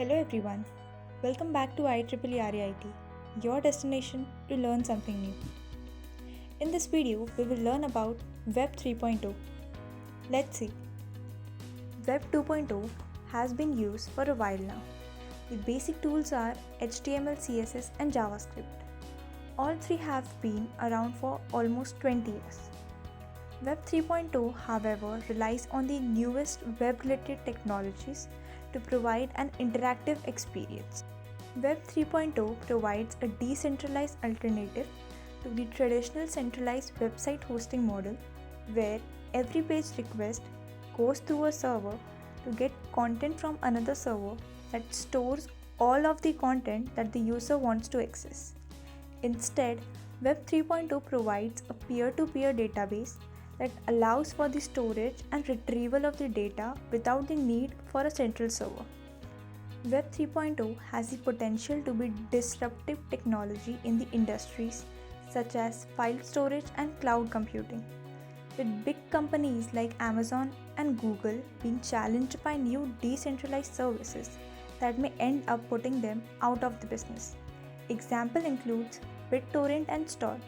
Hello everyone, welcome back to IEEE RAIT, your destination to learn something new. In this video, we will learn about Web 3.0. Let's see. Web 2.0 has been used for a while now. The basic tools are HTML, CSS and JavaScript. All three have been around for almost 20 years. Web 3.0, however, relies on the newest web-related technologies to provide an interactive experience. Web 3.0 provides a decentralized alternative to the traditional centralized website hosting model, where every page request goes through a server to get content from another server that stores all of the content that the user wants to access. Instead, Web 3.0 provides a peer-to-peer database that allows for the storage and retrieval of the data without the need for a central server. Web 3.0 has the potential to be disruptive technology in the industries such as file storage and cloud computing, with big companies like Amazon and Google being challenged by new decentralized services that may end up putting them out of the business. Example includes BitTorrent and Storj,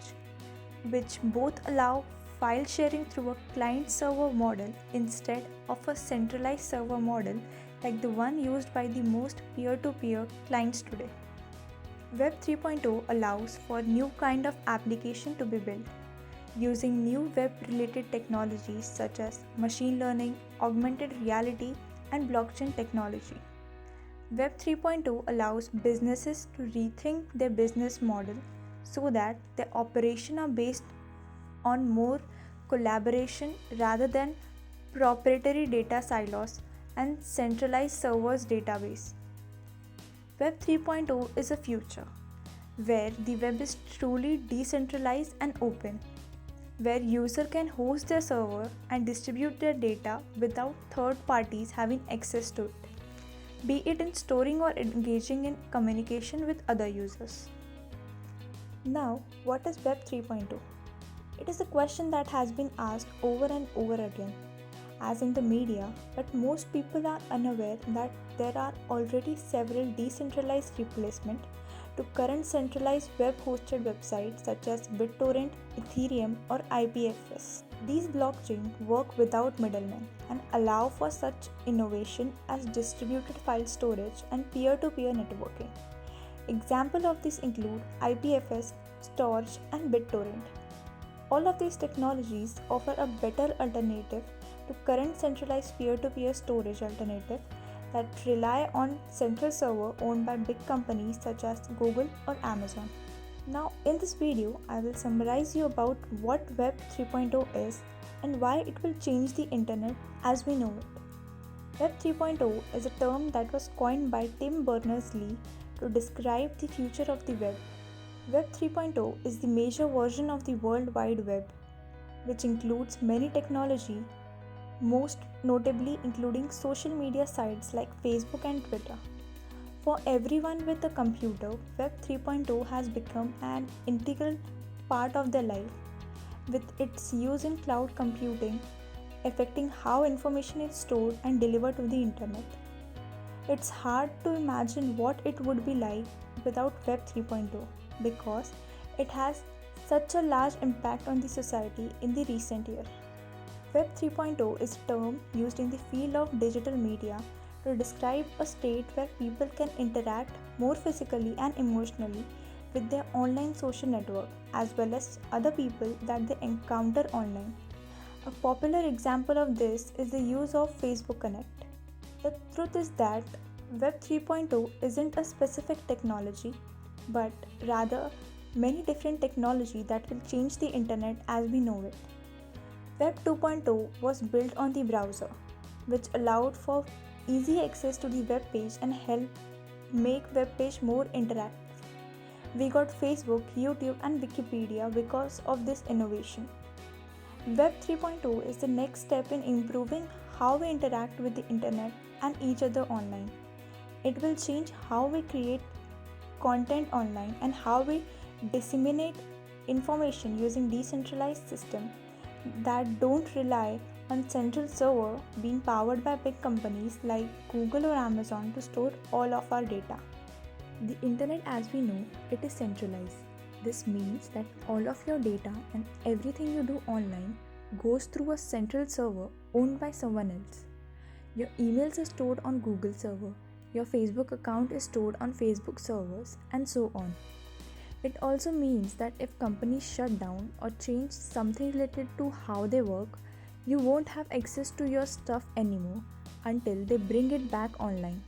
which both allow file sharing through a client-server model instead of a centralized server model like the one used by the most peer-to-peer clients today. Web 3.0 allows for new kind of application to be built using new web-related technologies such as machine learning, augmented reality, and blockchain technology. Web 3.0 allows businesses to rethink their business model so that their operations are based on more collaboration rather than proprietary data silos and centralized servers database. Web 3.0 is a future where the web is truly decentralized and open, where user can host their server and distribute their data without third parties having access to it, be it in storing or engaging in communication with other users. Now, what is Web 3.0? It is a question that has been asked over and over again, as in the media, but most people are unaware that there are already several decentralized replacements to current centralized web-hosted websites such as BitTorrent, Ethereum, or IPFS. These blockchains work without middlemen and allow for such innovation as distributed file storage and peer-to-peer networking. Examples of this include IPFS, Storj, and BitTorrent. All of these technologies offer a better alternative to current centralized peer-to-peer storage alternative that rely on central server owned by big companies such as Google or Amazon. Now in this video, I will summarize you about what Web 3.0 is and why it will change the internet as we know it. Web 3.0 is a term that was coined by Tim Berners-Lee to describe the future of the web. Web 3.0 is the major version of the World Wide Web, which includes many technology, most notably including social media sites like Facebook and Twitter. For everyone with a computer, Web 3.0 has become an integral part of their life, with its use in cloud computing affecting how information is stored and delivered to the internet. It's hard to imagine what it would be like without Web 3.0 because it has such a large impact on the society in the recent year. Web 3.0 is a term used in the field of digital media to describe a state where people can interact more physically and emotionally with their online social network as well as other people that they encounter online. A popular example of this is the use of Facebook Connect. The truth is that Web 3.0 isn't a specific technology, but rather many different technology that will change the internet as we know it. Web 2.0 was built on the browser, which allowed for easy access to the web page and helped make web page more interactive. We got Facebook, YouTube and Wikipedia because of this innovation. Web 3.0 is the next step in improving how we interact with the internet and each other online. It will change how we create content online and how we disseminate information using decentralized systems that don't rely on central server being powered by big companies like Google or Amazon to store all of our data. The internet as we know, it is centralized. This means that all of your data and everything you do online goes through a central server owned by someone else. Your emails are stored on Google server, your Facebook account is stored on Facebook servers, and so on. It also means that if companies shut down or change something related to how they work, you won't have access to your stuff anymore until they bring it back online.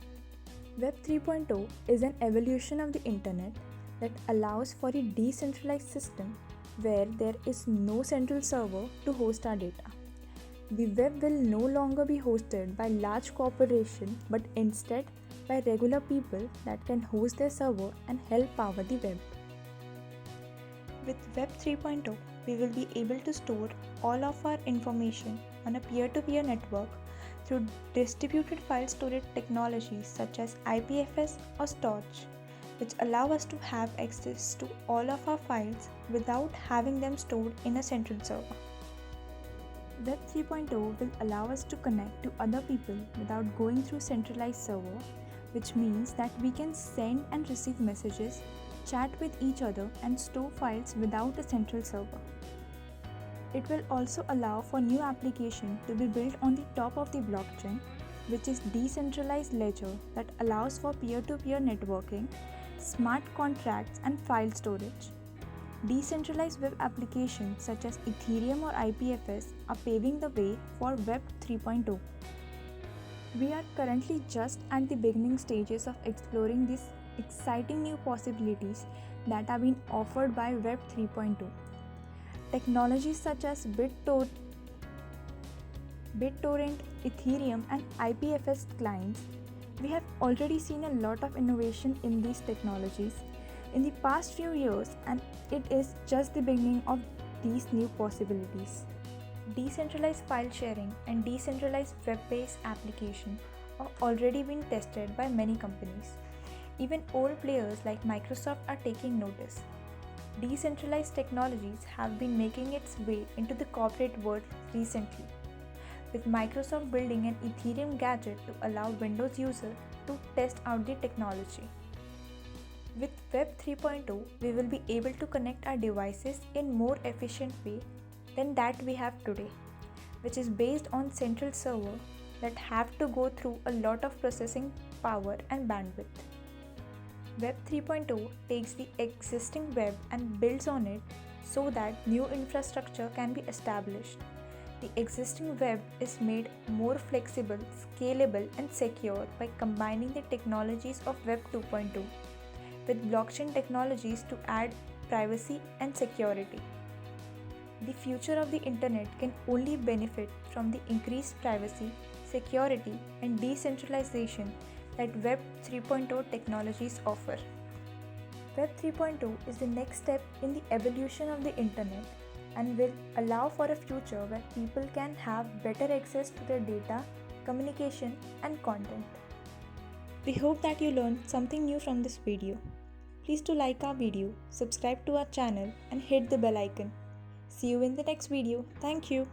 Web 3.0 is an evolution of the internet that allows for a decentralized system where there is no central server to host our data. The web will no longer be hosted by large corporations but instead by regular people that can host their server and help power the web. With Web 3.0, we will be able to store all of our information on a peer-to-peer network through distributed file storage technologies such as IPFS or storage, which allow us to have access to all of our files without having them stored in a central server. Web 3.0 will allow us to connect to other people without going through centralized server, which means that we can send and receive messages, chat with each other, and store files without a central server. It will also allow for new application to be built on the top of the blockchain, which is decentralized ledger that allows for peer-to-peer networking, smart contracts, and file storage. Decentralized web applications such as Ethereum or IPFS are paving the way for Web 3.0. We are currently just at the beginning stages of exploring these exciting new possibilities that are being offered by Web 3.2. Technologies such as BitTorrent, Ethereum, and IPFS clients, we have already seen a lot of innovation in these technologies in the past few years, and it is just the beginning of these new possibilities. Decentralized file sharing and decentralized web-based applications are already being tested by many companies. Even old players like Microsoft are taking notice. Decentralized technologies have been making its way into the corporate world recently, with Microsoft building an Ethereum gadget to allow Windows users to test out the technology. With Web 3.0, we will be able to connect our devices in more efficient way than that we have today, which is based on central server that have to go through a lot of processing power and bandwidth. Web 3.0 takes the existing web and builds on it so that new infrastructure can be established. The existing web is made more flexible, scalable, and secure by combining the technologies of Web 2.2 with blockchain technologies to add privacy and security. The future of the internet can only benefit from the increased privacy, security, and decentralization that Web 3.0 technologies offer. Web 3.0 is the next step in the evolution of the internet and will allow for a future where people can have better access to their data, communication, and content. We hope that you learned something new from this video. Please do like our video, subscribe to our channel, and hit the bell icon. See you in the next video. Thank you.